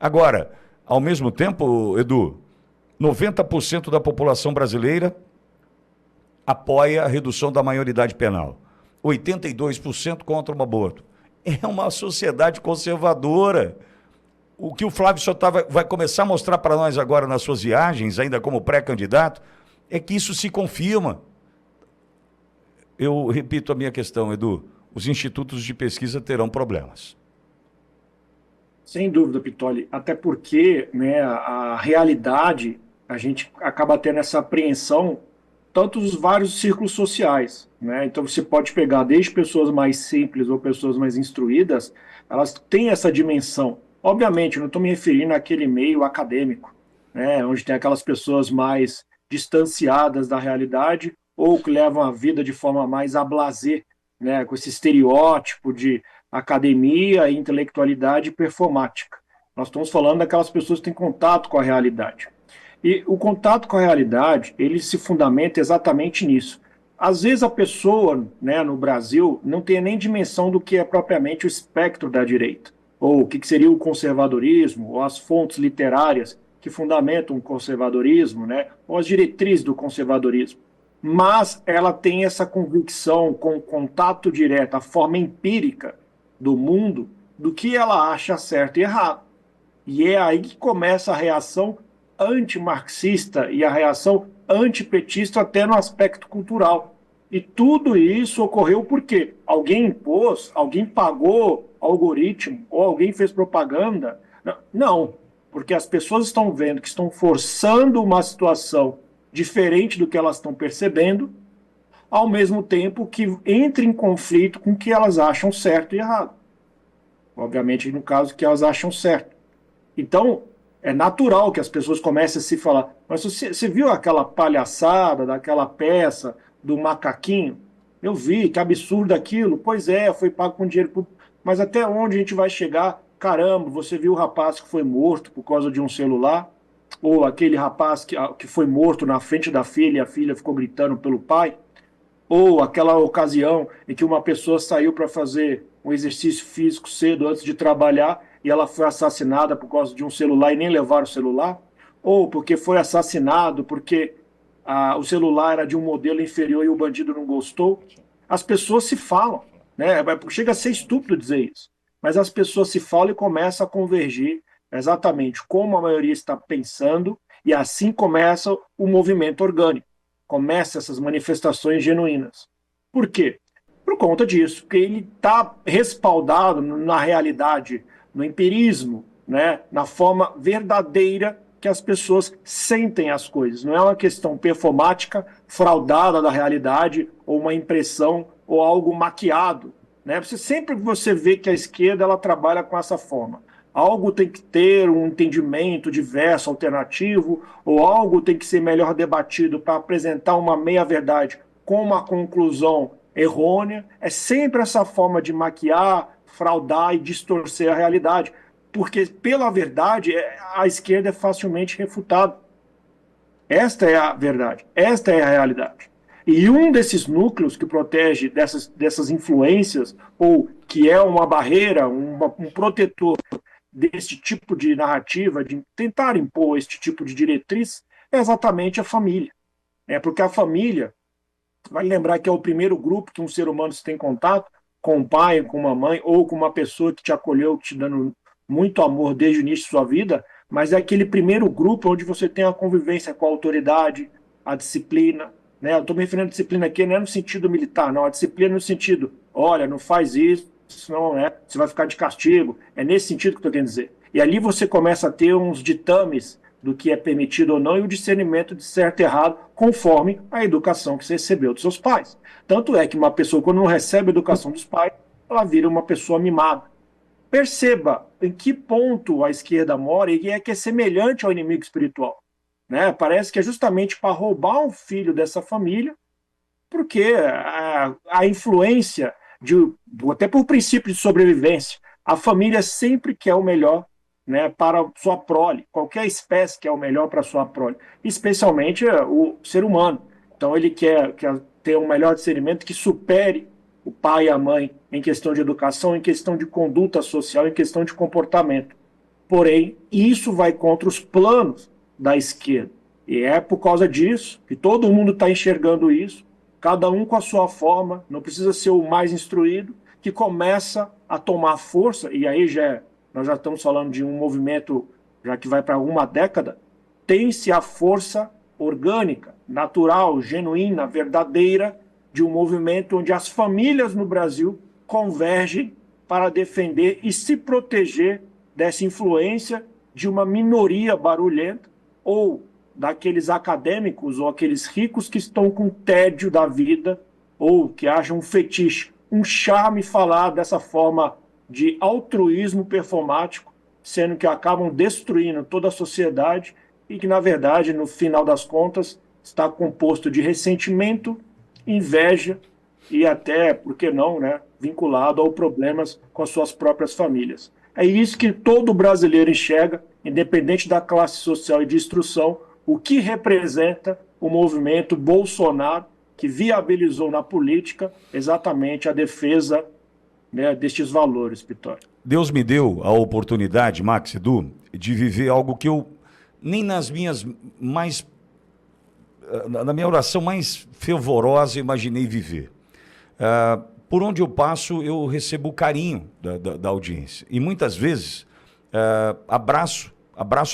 Agora, ao mesmo tempo, Edu, 90% da população brasileira apoia a redução da maioridade penal. 82% contra o aborto. É uma sociedade conservadora. O que o Flávio só vai começar a mostrar para nós agora nas suas viagens, ainda como pré-candidato, é que isso se confirma. Eu repito a minha questão, Edu. Os institutos de pesquisa terão problemas. Sem dúvida, Pitoli, até porque, né, a realidade, a gente acaba tendo essa apreensão, tanto dos vários círculos sociais, né? Então você pode pegar desde pessoas mais simples ou pessoas mais instruídas, elas têm essa dimensão. Obviamente, eu não estou me referindo àquele meio acadêmico, né, onde tem aquelas pessoas mais distanciadas da realidade ou que levam a vida de forma mais a blasé, né, com esse estereótipo de academia, intelectualidade e performática. Nós estamos falando daquelas pessoas que têm contato com a realidade. E o contato com a realidade, ele se fundamenta exatamente nisso. Às vezes a pessoa, né, no Brasil, não tem nem dimensão do que é propriamente o espectro da direita, ou o que seria o conservadorismo, ou as fontes literárias que fundamentam o conservadorismo, né, ou as diretrizes do conservadorismo. Mas ela tem essa convicção com contato direto, a forma empírica do mundo, do que ela acha certo e errado. E é aí que começa a reação antimarxista e a reação antipetista até no aspecto cultural. E tudo isso ocorreu porque alguém impôs, alguém pagou algoritmo, ou alguém fez propaganda. Não, porque as pessoas estão vendo que estão forçando uma situação diferente do que elas estão percebendo, ao mesmo tempo que entra em conflito com o que elas acham certo e errado. Obviamente, no caso, que elas acham certo. Então, é natural que as pessoas comecem a se falar, mas você viu aquela palhaçada daquela peça do macaquinho? Eu vi, que absurdo aquilo. Pois é, foi pago com dinheiro público. Mas até onde a gente vai chegar? Caramba, você viu o rapaz que foi morto por causa de um celular? Ou aquele rapaz que foi morto na frente da filha e a filha ficou gritando pelo pai? Ou aquela ocasião em que uma pessoa saiu para fazer um exercício físico cedo antes de trabalhar e ela foi assassinada por causa de um celular e nem levaram o celular? Ou porque foi assassinado porque o celular era de um modelo inferior e o bandido não gostou? As pessoas se falam, né? Chega a ser estúpido dizer isso, mas as pessoas se falam e começam a convergir exatamente como a maioria está pensando e assim começa o movimento orgânico, começa essas manifestações genuínas. Por quê? Por conta disso, porque ele está respaldado na realidade, no empirismo, né, na forma verdadeira que as pessoas sentem as coisas. Não é uma questão performática, fraudada da realidade, ou uma impressão, ou algo maquiado. Né? Sempre você vê que a esquerda ela trabalha com essa forma. Algo tem que ter um entendimento diverso, alternativo, ou algo tem que ser melhor debatido para apresentar uma meia-verdade com uma conclusão errônea. É sempre essa forma de maquiar, fraudar e distorcer a realidade, porque, pela verdade, a esquerda é facilmente refutada. Esta é a verdade, esta é a realidade. E um desses núcleos que protege dessas influências, ou que é uma barreira, um protetor deste tipo de narrativa, de tentar impor este tipo de diretriz, é exatamente a família. É porque a família, vai lembrar que é o primeiro grupo que um ser humano se tem contato com um pai, com uma mãe, ou com uma pessoa que te acolheu, te dando muito amor desde o início de sua vida, mas é aquele primeiro grupo onde você tem a convivência com a autoridade, a disciplina. Né? Eu estou me referindo à disciplina aqui, não é no sentido militar, não. A disciplina no sentido, olha, não faz isso, senão você vai ficar de castigo. É nesse sentido que eu estou querendo dizer. E ali você começa a ter uns ditames do que é permitido ou não e o discernimento de certo e errado conforme a educação que você recebeu dos seus pais. Tanto é que uma pessoa, quando não recebe a educação dos pais, ela vira uma pessoa mimada. Perceba em que ponto a esquerda mora e é que é semelhante ao inimigo espiritual. Né? Parece que é justamente para roubar um filho dessa família, porque a influência, até por princípio de sobrevivência, a família sempre quer o melhor, né, para sua prole. Qualquer espécie quer o melhor para sua prole, especialmente o ser humano. Então ele quer ter um melhor discernimento que supere o pai e a mãe em questão de educação, em questão de conduta social, em questão de comportamento. Porém, isso vai contra os planos da esquerda. E é por causa disso que todo mundo está enxergando isso, cada um com a sua forma, não precisa ser o mais instruído, que começa a tomar força, e aí nós já estamos falando de um movimento já que vai para uma década, tem-se a força orgânica, natural, genuína, verdadeira, de um movimento onde as famílias no Brasil convergem para defender e se proteger dessa influência de uma minoria barulhenta ou daqueles acadêmicos ou aqueles ricos que estão com tédio da vida ou que acham um fetiche, um charme falar dessa forma de altruísmo performático, sendo que acabam destruindo toda a sociedade e que, na verdade, no final das contas, está composto de ressentimento, inveja e até, por que não, né, vinculado a problemas com as suas próprias famílias. É isso que todo brasileiro enxerga, independente da classe social e de instrução, o que representa o movimento Bolsonaro, que viabilizou na política exatamente a defesa, né, destes valores, Pitório. Deus me deu a oportunidade, Max, Edu, de viver algo que eu nem nas minhas mais... na minha oração mais fervorosa imaginei viver. Por onde eu passo, eu recebo o carinho da audiência. E muitas vezes, abraço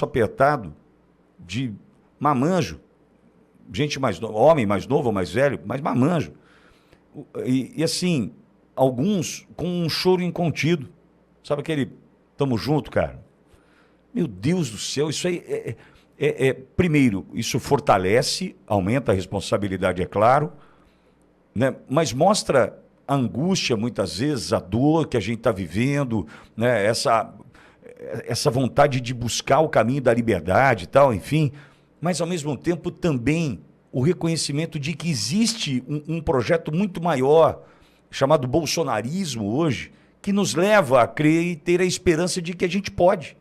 apertado de mamanjo, gente mais nova, homem mais novo ou mais velho, mas mamanjo. E assim, alguns com um choro incontido. Sabe aquele, tamo junto, cara? Meu Deus do céu, isso aí primeiro, isso fortalece, aumenta a responsabilidade, é claro, né? Mas mostra a angústia, muitas vezes, a dor que a gente está vivendo, né? Essa vontade de buscar o caminho da liberdade e tal, enfim, mas ao mesmo tempo também o reconhecimento de que existe um projeto muito maior, chamado bolsonarismo hoje, que nos leva a crer e ter a esperança de que a gente pode.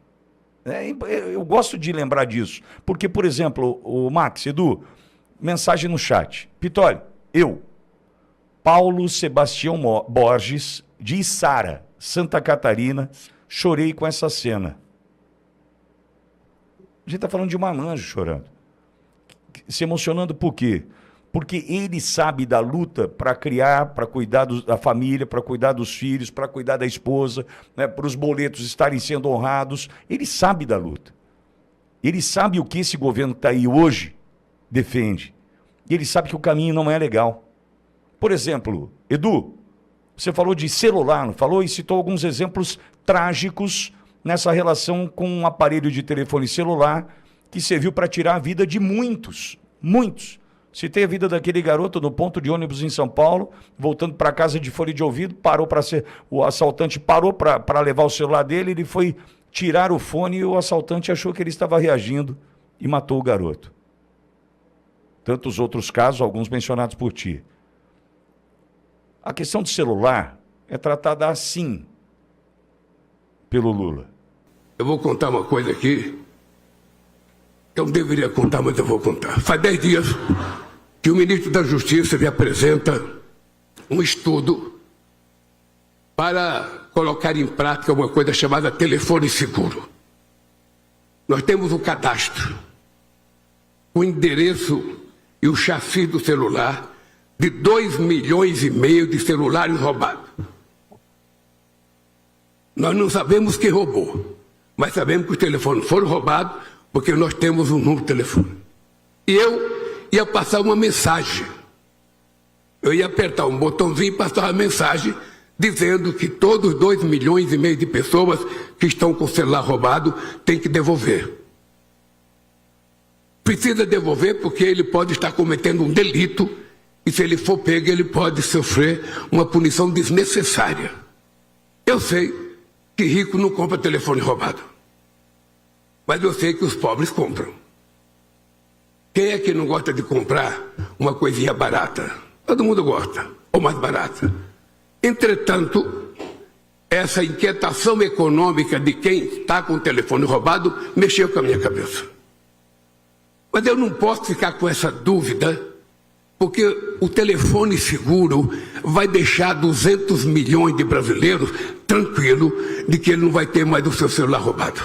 Eu gosto de lembrar disso, porque, por exemplo, o Max, Edu, mensagem no chat. Pitório, Paulo Sebastião Borges, de Içara, Santa Catarina, chorei com essa cena. A gente está falando de um mamanjo chorando. Se emocionando por quê? Porque ele sabe da luta para criar, para cuidar da família, para cuidar dos filhos, para cuidar da esposa, né, para os boletos estarem sendo honrados. Ele sabe da luta. Ele sabe o que esse governo que está aí hoje defende. E ele sabe que o caminho não é legal. Por exemplo, Edu, você falou de celular, não falou? E citou alguns exemplos trágicos nessa relação com um aparelho de telefone celular que serviu para tirar a vida de muitos. Citei a vida daquele garoto no ponto de ônibus em São Paulo, voltando para casa de fone de ouvido, o assaltante parou para levar o celular dele, ele foi tirar o fone e o assaltante achou que ele estava reagindo e matou o garoto. Tantos outros casos, alguns mencionados por ti. A questão do celular é tratada assim pelo Lula. Eu vou contar uma coisa aqui. Eu não deveria contar, mas eu vou contar. Faz 10 dias que o ministro da Justiça me apresenta um estudo para colocar em prática uma coisa chamada telefone seguro. Nós temos um cadastro, o endereço e o chassi do celular de 2,5 milhões de celulares roubados. Nós não sabemos quem roubou, mas sabemos que os telefones foram roubados porque nós temos um número de telefone. E eu ia passar uma mensagem. Eu ia apertar um botãozinho e passar uma mensagem dizendo que todos 2,5 milhões de pessoas que estão com o celular roubado têm que devolver. Precisa devolver porque ele pode estar cometendo um delito e se ele for pego ele pode sofrer uma punição desnecessária. Eu sei que rico não compra telefone roubado. Mas eu sei que os pobres compram. Quem é que não gosta de comprar uma coisinha barata? Todo mundo gosta, ou mais barata. Entretanto, essa inquietação econômica de quem está com o telefone roubado mexeu com a minha cabeça. Mas eu não posso ficar com essa dúvida, porque o telefone seguro vai deixar 200 milhões de brasileiros tranquilos de que ele não vai ter mais o seu celular roubado.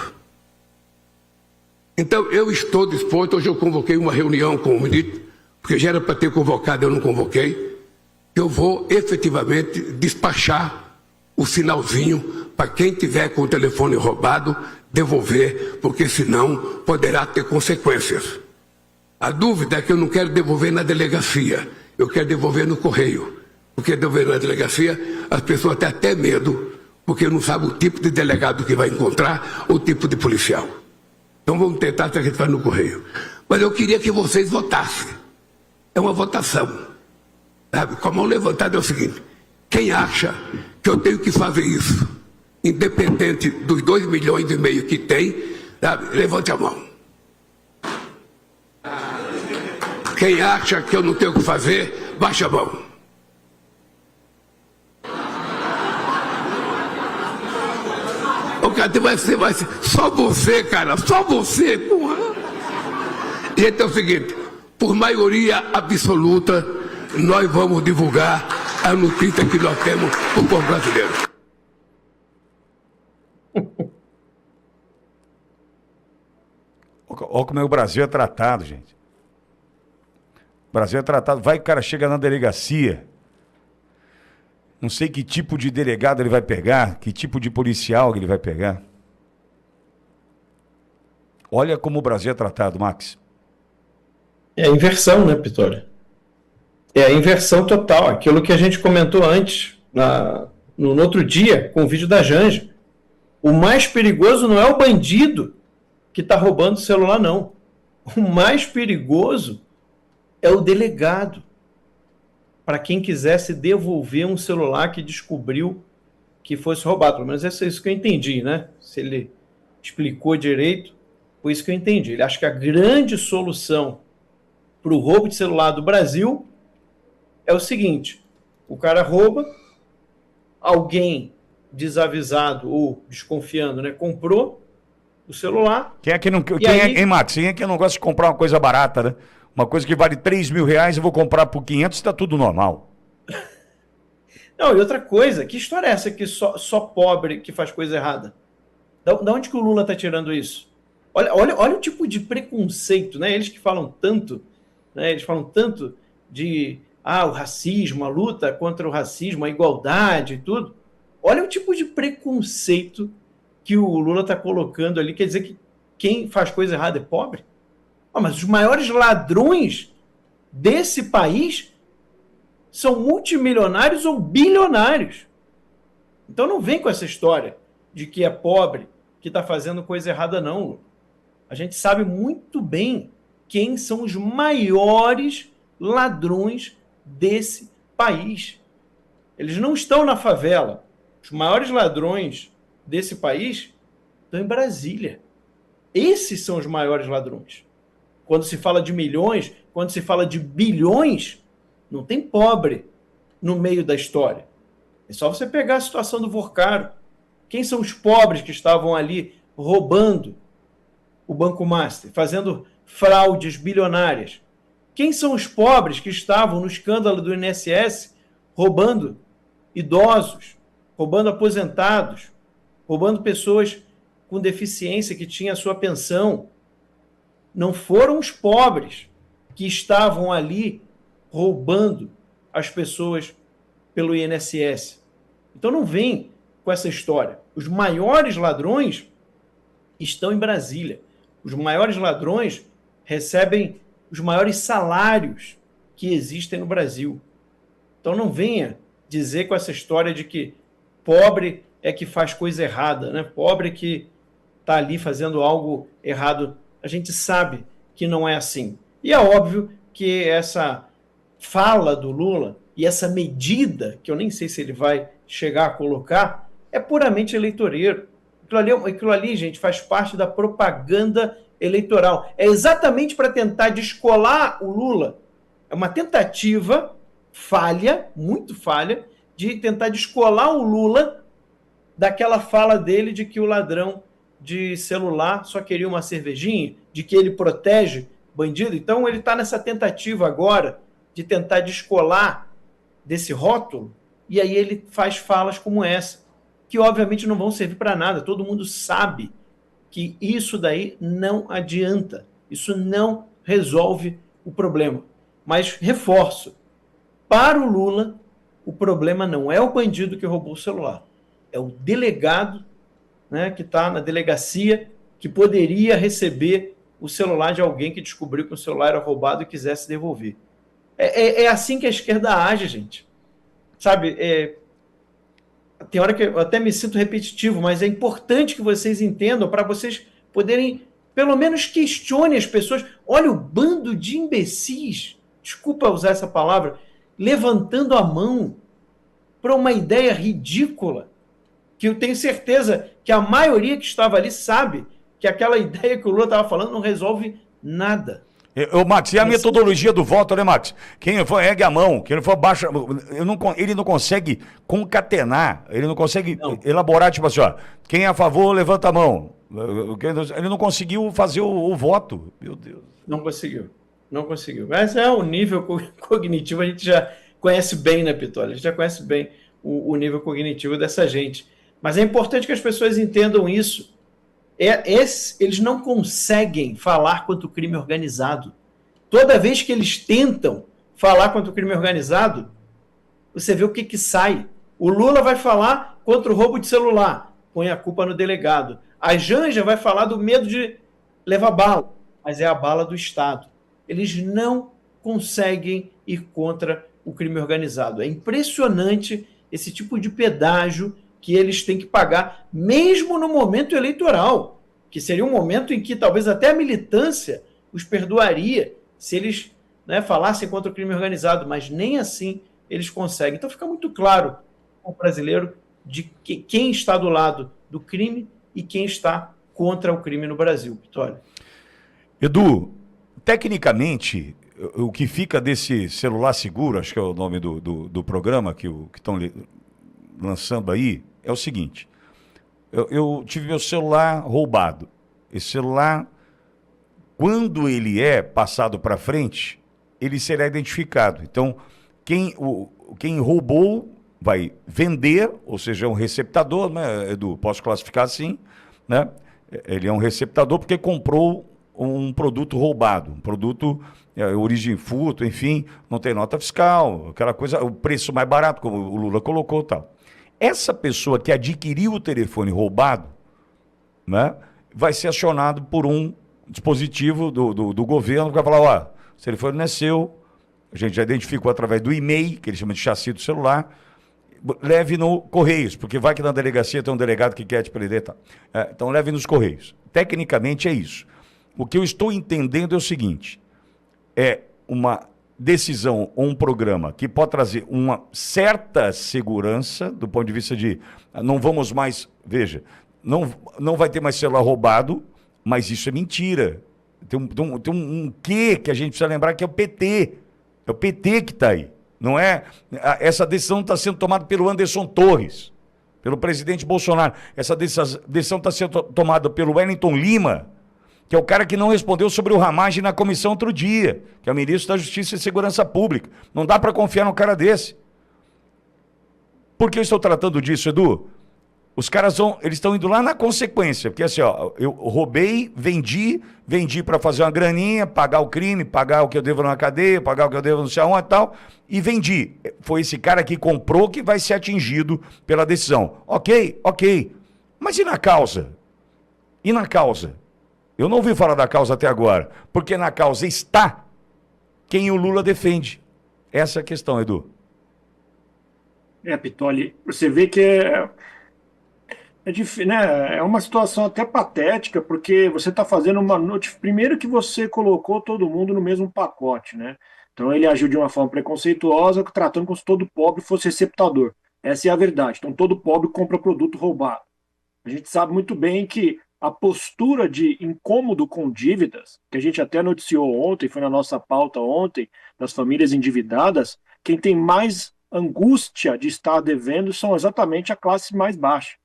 Então, eu estou disposto, hoje eu convoquei uma reunião com o ministro, porque já era para ter convocado, eu não convoquei, eu vou efetivamente despachar o sinalzinho para quem tiver com o telefone roubado, devolver, porque senão poderá ter consequências. A dúvida é que eu não quero devolver na delegacia, eu quero devolver no correio. Porque devolver na delegacia, as pessoas têm até medo, porque não sabem o tipo de delegado que vai encontrar, o tipo de policial. Então vamos tentar se a gente faz no correio. Mas eu queria que vocês votassem. É uma votação. Sabe? Com a mão levantada é o seguinte: quem acha que eu tenho que fazer isso, independente dos 2,5 milhões que tem, sabe? Levante a mão. Quem acha que eu não tenho o que fazer, baixa a mão. O cara vai ser só você, cara, só você, porra. E então é o seguinte, por maioria absoluta, nós vamos divulgar a notícia que nós temos para o povo brasileiro. Olha como é o Brasil é tratado, gente. O Brasil é tratado. Vai que o cara chega na delegacia, não sei que tipo de delegado ele vai pegar, que tipo de policial ele vai pegar. Olha como o Brasil é tratado, Max. É a inversão, né, Pitório? É a inversão total. Aquilo que a gente comentou antes, no outro dia, com o vídeo da Janja. O mais perigoso não é o bandido que está roubando o celular, não. O mais perigoso é o delegado. Para quem quisesse devolver um celular que descobriu que fosse roubado. Pelo menos é isso que eu entendi, né? Se ele explicou direito, foi isso que eu entendi. Ele acha que a grande solução para o roubo de celular do Brasil é o seguinte: o cara rouba, alguém desavisado ou desconfiando, né, comprou o celular. Quem é que não, aí... Max? Quem é que não gosta de comprar uma coisa barata, né? Uma coisa que vale 3 mil reais, eu vou comprar por 500, está tudo normal. Não, e outra coisa, que história é essa que só pobre que faz coisa errada? Da onde que o Lula está tirando isso? Olha o tipo de preconceito, né? Eles que falam tanto, né? Eles falam tanto de o racismo, a luta contra o racismo, a igualdade e tudo. Olha o tipo de preconceito que o Lula está colocando ali. Quer dizer que quem faz coisa errada é pobre? Mas os maiores ladrões desse país são multimilionários ou bilionários. Então não vem com essa história de que é pobre que está fazendo coisa errada, não. A gente sabe muito bem quem são os maiores ladrões desse país. Eles não estão na favela. Os maiores ladrões desse país estão em Brasília. Esses são os maiores ladrões. Quando se fala de milhões, quando se fala de bilhões, não tem pobre no meio da história. É só você pegar a situação do Vorcaro. Quem são os pobres que estavam ali roubando o Banco Master, fazendo fraudes bilionárias? Quem são os pobres que estavam no escândalo do INSS roubando idosos, roubando aposentados, roubando pessoas com deficiência que tinham a sua pensão? Não foram os pobres que estavam ali roubando as pessoas pelo INSS. Então não vem com essa história. Os maiores ladrões estão em Brasília. Os maiores ladrões recebem os maiores salários que existem no Brasil. Então não venha dizer com essa história de que pobre é que faz coisa errada, né? Pobre é que está ali fazendo algo errado. A gente sabe que não é assim. E é óbvio que essa fala do Lula e essa medida, que eu nem sei se ele vai chegar a colocar, é puramente eleitoreiro. Aquilo ali, gente, faz parte da propaganda eleitoral. É exatamente para tentar descolar o Lula. É uma tentativa falha, muito falha, de tentar descolar o Lula daquela fala dele de que o ladrão de celular só queria uma cervejinha, de que ele protege bandido. Então ele está nessa tentativa agora de tentar descolar desse rótulo, e aí ele faz falas como essa, que obviamente não vão servir para nada. Todo mundo sabe que isso daí não adianta. Isso não resolve o problema. Mas reforço, para o Lula, o problema não é o bandido que roubou o celular, é o delegado, né, que está na delegacia, que poderia receber o celular de alguém que descobriu que o celular era roubado e quisesse devolver. É assim que a esquerda age, gente. Sabe, tem hora que eu até me sinto repetitivo, mas é importante que vocês entendam para vocês poderem, pelo menos, questionem as pessoas. Olha o bando de imbecis, desculpa usar essa palavra, levantando a mão para uma ideia ridícula, que eu tenho certeza que a maioria que estava ali sabe que aquela ideia que o Lula estava falando não resolve nada. Max, e a metodologia do voto, né, Max? Quem for ergue a mão, quem for baixa. Ele não consegue concatenar, ele não consegue elaborar, tipo assim, ó, quem é a favor, levanta a mão. Ele não conseguiu fazer o voto. Meu Deus. Não conseguiu. Não conseguiu. Mas é o nível cognitivo, a gente já conhece bem, né, Pitoli? A gente já conhece bem o nível cognitivo dessa gente. Mas é importante que as pessoas entendam isso. Eles não conseguem falar contra o crime organizado. Toda vez que eles tentam falar contra o crime organizado, você vê o que sai. O Lula vai falar contra o roubo de celular, põe a culpa no delegado. A Janja vai falar do medo de levar bala, mas é a bala do Estado. Eles não conseguem ir contra o crime organizado. É impressionante esse tipo de pedágio que eles têm que pagar, mesmo no momento eleitoral, que seria um momento em que talvez até a militância os perdoaria se eles, né, falassem contra o crime organizado, mas nem assim eles conseguem. Então fica muito claro ao brasileiro de quem está do lado do crime e quem está contra o crime no Brasil. Vitória. Edu, tecnicamente, o que fica desse celular seguro, acho que é o nome do programa que estão lançando aí, é o seguinte: eu tive meu celular roubado. Esse celular, quando ele é passado para frente, ele será identificado. Então, quem roubou vai vender, ou seja, é um receptador, né, Edu? Posso classificar assim, né? Ele é um receptador porque comprou um produto roubado, um produto origem furto, enfim, não tem nota fiscal, aquela coisa, o preço mais barato, como o Lula colocou e tal. Essa pessoa que adquiriu o telefone roubado, né, vai ser acionado por um dispositivo do governo que vai falar, ó, o telefone não é seu, a gente já identificou através do e-mail, que ele chama de chassi do celular, leve no Correios, porque vai que na delegacia tem um delegado que quer te prender, tá? Então leve nos Correios. Tecnicamente é isso. O que eu estou entendendo é o seguinte, é uma decisão ou um programa que pode trazer uma certa segurança do ponto de vista de não vamos mais, veja, não vai ter mais celular roubado, mas isso é mentira. Tem um quê que a gente precisa lembrar que é o PT. É o PT que está aí. Não é? Essa decisão está sendo tomada pelo Anderson Torres, pelo presidente Bolsonaro. Essa decisão está sendo tomada pelo Wellington Lima, que é o cara que não respondeu sobre o Ramagem na comissão outro dia, que é o ministro da Justiça e Segurança Pública. Não dá para confiar num cara desse. Por que eu estou tratando disso, Edu? Os caras eles estão indo lá na consequência, porque assim, ó, eu roubei, vendi para fazer uma graninha, pagar o crime, pagar o que eu devo na cadeia, pagar o que eu devo não sei aonde e tal, e vendi. Foi esse cara que comprou que vai ser atingido pela decisão. Ok. Mas e na causa? E na causa? Eu não ouvi falar da causa até agora, porque na causa está quem o Lula defende. Essa é a questão, Edu. Pitoli, você vê que né? É uma situação até patética, porque você está fazendo uma notificação. Primeiro que você colocou todo mundo no mesmo pacote, né? Então ele agiu de uma forma preconceituosa, tratando como se todo pobre fosse receptador. Essa é a verdade. Então todo pobre compra produto roubado. A gente sabe muito bem que a postura de incômodo com dívidas, que a gente até noticiou ontem, foi na nossa pauta ontem, das famílias endividadas, quem tem mais angústia de estar devendo são exatamente a classe mais baixa.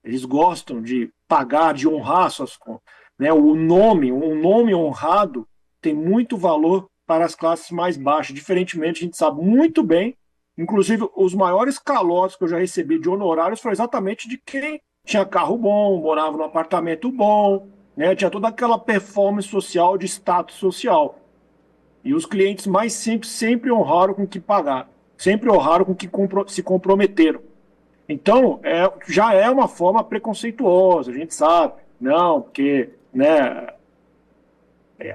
Eles gostam de pagar, de honrar suas contas. Né? Um nome honrado tem muito valor para as classes mais baixas. Diferentemente, a gente sabe muito bem, inclusive os maiores calotes que eu já recebi de honorários foram exatamente de quem tinha carro bom, morava num apartamento bom, né? Tinha toda aquela performance social de status social. E os clientes mais simples sempre honraram com o que pagaram, sempre honraram com o que se comprometeram. Então, já é uma forma preconceituosa, a gente sabe. Não, porque, né,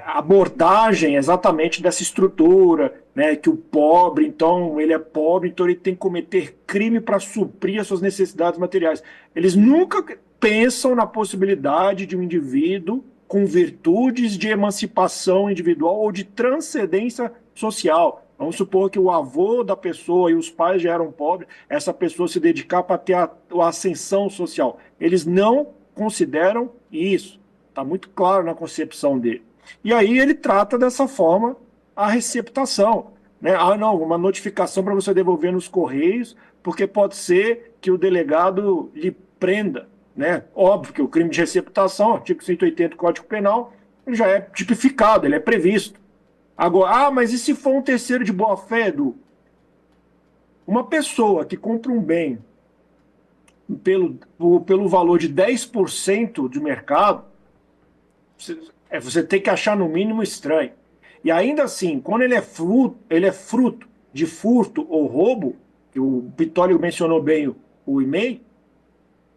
a abordagem exatamente dessa estrutura, né, que o pobre, então, ele é pobre, então ele tem que cometer crime para suprir as suas necessidades materiais. Eles nunca pensam na possibilidade de um indivíduo com virtudes de emancipação individual ou de transcendência social. Vamos supor que o avô da pessoa e os pais já eram pobres, essa pessoa se dedicar para ter a ascensão social. Eles não consideram isso. Está muito claro na concepção dele. E aí ele trata dessa forma a receptação. Né? Ah, não, uma notificação para você devolver nos Correios, porque pode ser que o delegado lhe prenda. Né? Óbvio que o crime de receptação, artigo 180 do Código Penal, ele já é tipificado, ele é previsto. Agora, mas e se for um terceiro de boa-fé, Edu? Uma pessoa que compra um bem pelo valor de 10% de mercado, você tem que achar no mínimo estranho. E ainda assim, quando ele é fruto de furto ou roubo, que o Pitoli mencionou bem o e-mail,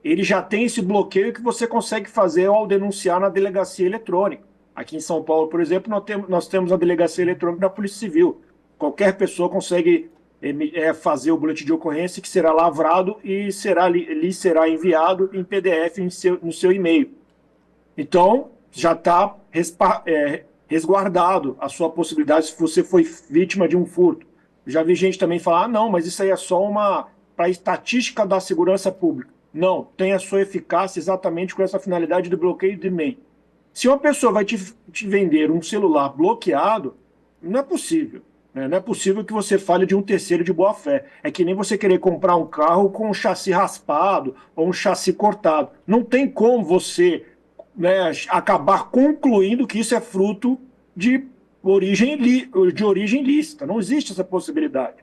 ele já tem esse bloqueio que você consegue fazer ao denunciar na delegacia eletrônica. Aqui em São Paulo, por exemplo, nós temos a delegacia eletrônica da Polícia Civil. Qualquer pessoa consegue fazer o boletim de ocorrência que será lavrado e lhe será enviado em PDF no seu e-mail. Então, já está resguardado a sua possibilidade se você foi vítima de um furto. Já vi gente também falar, não, mas isso aí é só para a estatística da segurança pública. Não, tem a sua eficácia exatamente com essa finalidade do bloqueio de e-mail. Se uma pessoa vai te vender um celular bloqueado, não é possível. Né? Não é possível que você fale de um terceiro de boa-fé. É que nem você querer comprar um carro com um chassi raspado ou um chassi cortado. Não tem como você, né, acabar concluindo que isso é fruto de origem ilícita. Não existe essa possibilidade.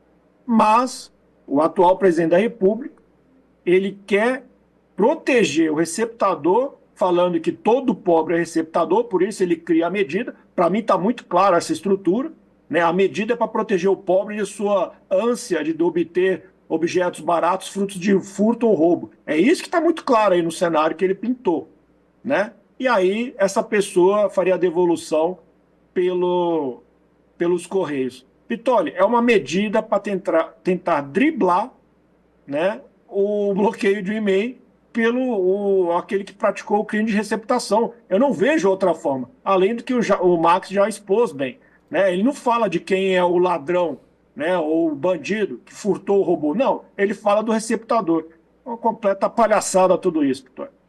Mas o atual presidente da República, ele quer proteger o receptador, falando que todo pobre é receptador, por isso ele cria a medida. Para mim está muito clara essa estrutura. Né? A medida é para proteger o pobre de sua ânsia de obter objetos baratos, frutos de furto ou roubo. É isso que está muito claro aí no cenário que ele pintou. Né? E aí essa pessoa faria a devolução pelos Correios. Pitoli, é uma medida para tentar driblar, né, o bloqueio de e-mail pelo aquele que praticou o crime de receptação. Eu não vejo outra forma, além do que o Max já expôs bem. Né? Ele não fala de quem é o ladrão, né, ou o bandido que furtou ou roubou. Não, ele fala do receptador. Uma completa palhaçada tudo isso, Pitoli.